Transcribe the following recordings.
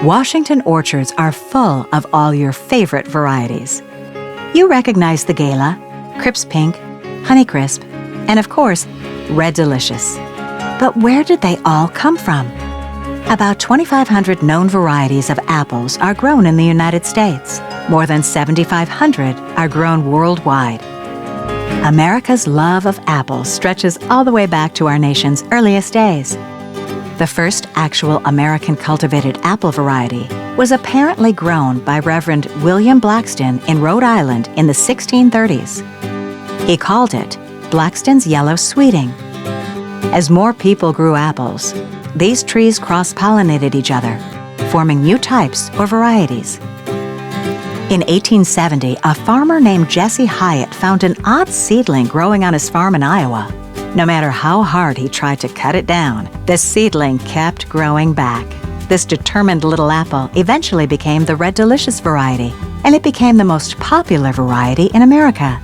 Washington orchards are full of all your favorite varieties. You recognize the Gala, Crips Pink, Honeycrisp, and of course, Red Delicious. But where did they all come from? About 2,500 known varieties of apples are grown in the United States. More than 7,500 are grown worldwide. America's love of apples stretches all the way back to our nation's earliest days. The first actual American cultivated apple variety was apparently grown by Reverend William Blackston in Rhode Island in the 1630s. He called it Blackston's Yellow Sweeting. As more people grew apples, these trees cross-pollinated each other, forming new types or varieties. In 1870, a farmer named Jesse Hyatt found an odd seedling growing on his farm in Iowa. No matter how hard he tried to cut it down, the seedling kept growing back. This determined little apple eventually became the Red Delicious variety, and it became the most popular variety in America.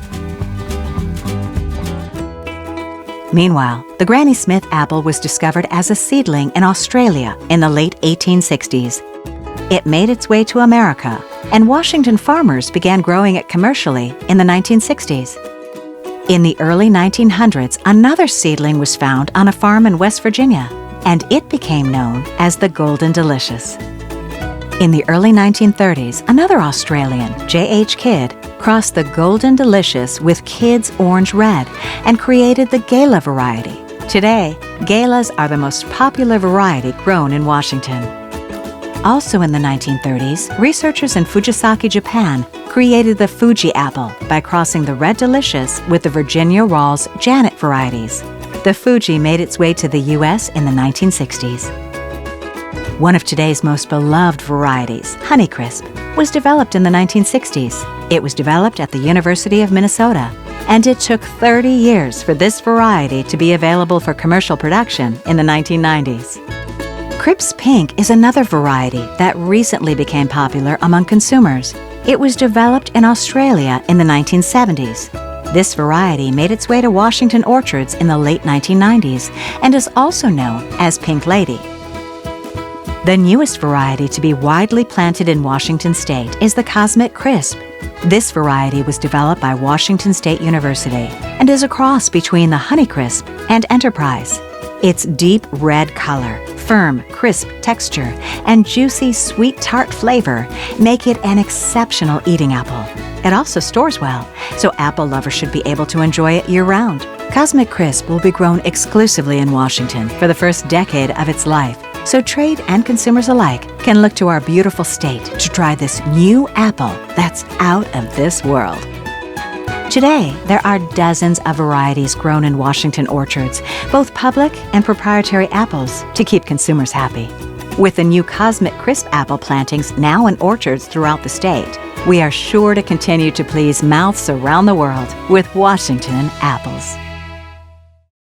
Meanwhile, the Granny Smith apple was discovered as a seedling in Australia in the late 1860s. It made its way to America, and Washington farmers began growing it commercially in the 1960s. In the early 1900s, another seedling was found on a farm in West Virginia, and it became known as the Golden Delicious. In the early 1930s, another Australian, J.H. Kidd, crossed the Golden Delicious with Kidd's Orange Red and created the Gala variety. Today, Galas are the most popular variety grown in Washington. Also in the 1930s, researchers in Fujisaki, Japan, created the Fuji apple by crossing the Red Delicious with the Virginia Rawls Janet varieties. The Fuji made its way to the U.S. in the 1960s. One of today's most beloved varieties, Honeycrisp, was developed in the 1960s. It was developed at the University of Minnesota, and it took 30 years for this variety to be available for commercial production in the 1990s. Crips Pink is another variety that recently became popular among consumers. It was developed in Australia in the 1970s. This variety made its way to Washington orchards in the late 1990s and is also known as Pink Lady. The newest variety to be widely planted in Washington State is the Cosmic Crisp. This variety was developed by Washington State University and is a cross between the Honeycrisp and Enterprise. Its deep red color, firm, crisp texture, and juicy, sweet tart flavor make it an exceptional eating apple. It also stores well, so apple lovers should be able to enjoy it year-round. Cosmic Crisp will be grown exclusively in Washington for the first decade of its life, so trade and consumers alike can look to our beautiful state to try this new apple that's out of this world. Today, there are dozens of varieties grown in Washington orchards, both public and proprietary apples, to keep consumers happy. With the new Cosmic Crisp apple plantings now in orchards throughout the state, we are sure to continue to please mouths around the world with Washington apples.